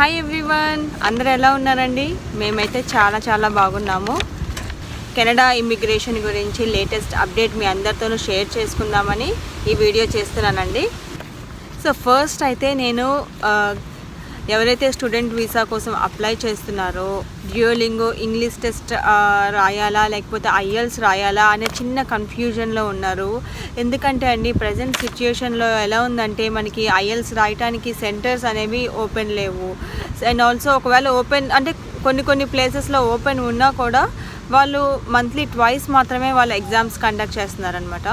Hi everyone, అందరూ ఎలా ఉన్నారండి? మేమైతే చాలా బాగున్నాము. కెనడా ఇమిగ్రేషన్ గురించి లేటెస్ట్ అప్డేట్ మీ అందరితోనూ షేర్ చేసుకుందామని ఈ వీడియో చేస్తున్నానండి. సో ఫస్ట్ అయితే నేను ఎవరైతే స్టూడెంట్ వీసా కోసం అప్లై చేస్తున్నారో డ్యూయోలింగో ఇంగ్లీష్ టెస్ట్ రాయాలా లేకపోతే ఐఎల్స్ రాయాలా అనే చిన్న కన్ఫ్యూజన్లో ఉన్నారు. ఎందుకంటే అండి ప్రజెంట్ సిచ్యుయేషన్లో ఎలా ఉందంటే మనకి ఐఎల్స్ రాయటానికి సెంటర్స్ అనేవి ఓపెన్ లేవు. అండ్ ఆల్సో ఒకవేళ ఓపెన్ అంటే కొన్ని ప్లేసెస్లో ఓపెన్ ఉన్నా కూడా వాళ్ళు మంత్లీ ట్వైస్ మాత్రమే వాళ్ళు ఎగ్జామ్స్ కండక్ట్ చేస్తున్నారనమాట.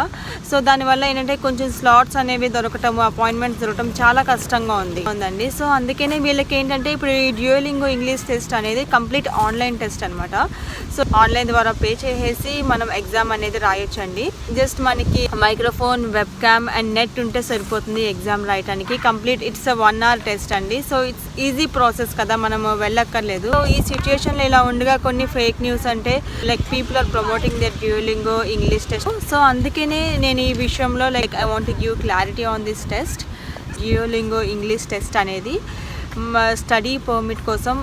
సో దానివల్ల ఏంటంటే కొంచెం స్లాట్స్ అనేవి దొరకటము, అపాయింట్మెంట్స్ దొరకటం చాలా కష్టంగా ఉందండి. సో అందుకనే వీళ్ళకి ఏంటంటే ఇప్పుడు ఈ డ్యూయోలింగో ఇంగ్లీష్ టెస్ట్ అనేది కంప్లీట్ ఆన్లైన్ టెస్ట్ అనమాట. సో ఆన్లైన్ ద్వారా పే చేసేసి మనం ఎగ్జామ్ అనేది రాయొచ్చండి. జస్ట్ మనకి microphone, web cam and net ఉంటే సరిపోతుంది ఎగ్జామ్ రాయటానికి. కంప్లీట్ ఇట్స్ 1 hour టెస్ట్ అండి. సో ఇట్స్ ఈజీ ప్రాసెస్ కదా, మనం వెళ్ళక్కర్లేదు. సో ఈ సిచ్యుయేషన్లో ఇలా ఉండగా కొన్ని ఫేక్ న్యూస్ అంటే like people are promoting that Duolingo English test. So అందుకనే నేను ఈ విషయంలో I want to give clarity on this test. Duolingo English test అనేది స్టడీ పర్మిట్ కోసం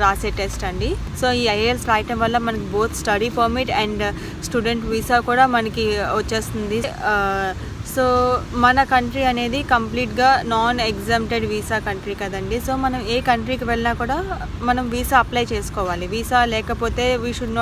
రాసే టెస్ట్ అండి. సో ఈ ఐఎల్స్ రాయటం వల్ల మనకి both study permit and student visa కూడా మనకి వచ్చేస్తుంది. సో మన కంట్రీ అనేది కంప్లీట్గా నాన్ ఎగ్జామ్టెడ్ వీసా కంట్రీ కదండి. సో మనం ఏ కంట్రీకి వెళ్ళినా కూడా మనం వీసా అప్లై చేసుకోవాలి. వీసా లేకపోతే we should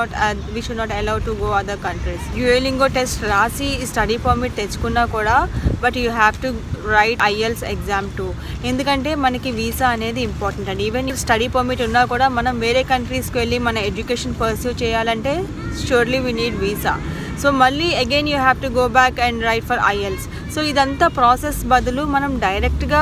not allow to go other countries. Duolingo test రాసి స్టడీ పర్మిట్ తెచ్చుకున్నా కూడా but you have to write IELTS exam too. ఎందుకంటే మనకి వీసా అనేది ఇంపార్టెంట్ అండి. ఈవెన్ స్టడీ పర్మిట్ ఉన్నా కూడా మనం వేరే కంట్రీస్కి వెళ్ళి మన ఎడ్యుకేషన్ పర్స్యూ చేయాలంటే surely we need visa. So మళ్ళీ again you have to go back and write for IELTS. So ఇదంతా ప్రాసెస్ బదులు మనం డైరెక్ట్గా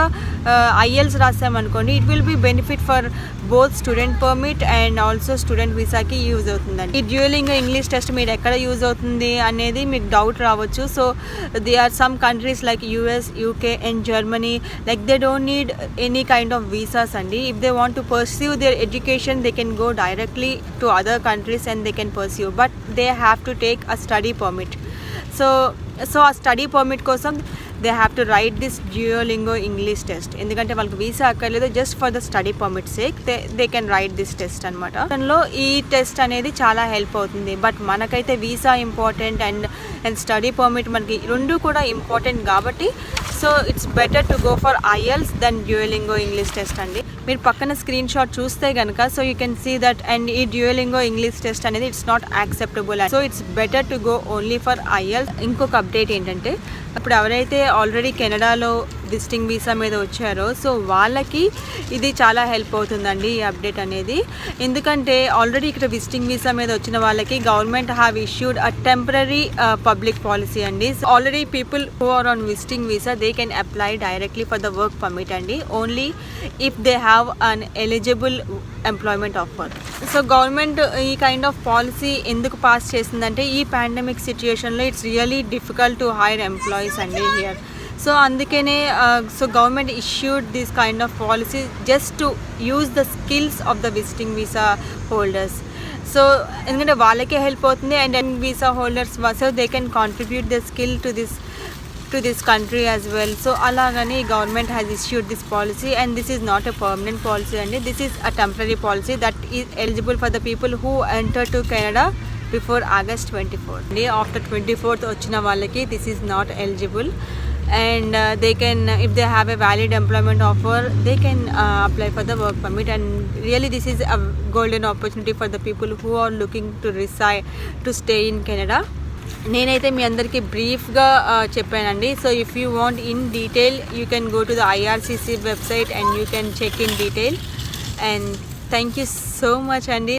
ఐఎల్స్ రాసామనుకోండి, it will be benefit for both student permit and also student వీసాకి use అవుతుందండి. ఈ డ్యూయోలింగో ఇంగ్లీష్ టెస్ట్ మీరు ఎక్కడ యూజ్ అవుతుంది అనేది మీకు డౌట్ రావచ్చు. So they are some countries like US, UK and Germany, like they don't need any kind of visas అండి. If they want to pursue their education they can go directly to other countries and they can pursue, but they have to take a study permit. So ఆ study permit కోసం they have to write this Duolingo English test. ఎందుకంటే వాళ్ళకి visa అక్కర్లేదు, just for the study permit sake they can write this test అనమాట. దానిలో ఈ test అనేది చాలా హెల్ప్ అవుతుంది. బట్ మనకైతే visa important and study permit మనకి రెండు కూడా ఇంపార్టెంట్ కాబట్టి so it's better to go for IELTS then Duolingo English test అండి. మీరు పక్కన స్క్రీన్ షాట్ చూస్తే కనుక so you can see that. And ఈ డ్యూయోలింగో ఇంగ్లీష్ టెస్ట్ అనేది it's not acceptable. So it's better to go only for IELTS. ఇంకొక update ఏంటంటే ఇప్పుడు ఎవరైతే ఆల్రెడీ కెనడాలో విజిటింగ్ వీసా మీద వచ్చారో సో వాళ్ళకి ఇది చాలా హెల్ప్ అవుతుందండి ఈ అప్డేట్ అనేది. ఎందుకంటే ఆల్రెడీ ఇక్కడ విజిటింగ్ వీసా మీద వచ్చిన వాళ్ళకి government have issued a temporary public policy అండి. Already people who are on visiting visa they can apply directly for the work permit అండి, only if they have an eligible employment offer. So government ఈ kind of policy ఎందుకు pass చేసిందంటే ఈ pandemic సిచ్యుయేషన్లో it's really difficult to hire employees అండి here. So అందుకనే so government issued this kind of policy just to use the skills of the visiting visa holders. So ఎందుకంటే వాళ్ళకే help అవుతుంది and visa holders so they can contribute the skill to this country as well. So alagani government has issued this policy and this is not a permanent policy and this is a temporary policy that is eligible for the people who enter to Canada before August 24th. After 24th ochina vallaki this is not eligible and they can, if they have a valid employment offer, they can apply for the work permit. And really this is a golden opportunity for the people who are looking to reside, to stay in Canada. నేనైతే మీ అందరికీ బ్రీఫ్గా చెప్పానండి. So if you want in detail you can go to the IRCC website and you can check in detail. And thank you so much అండి.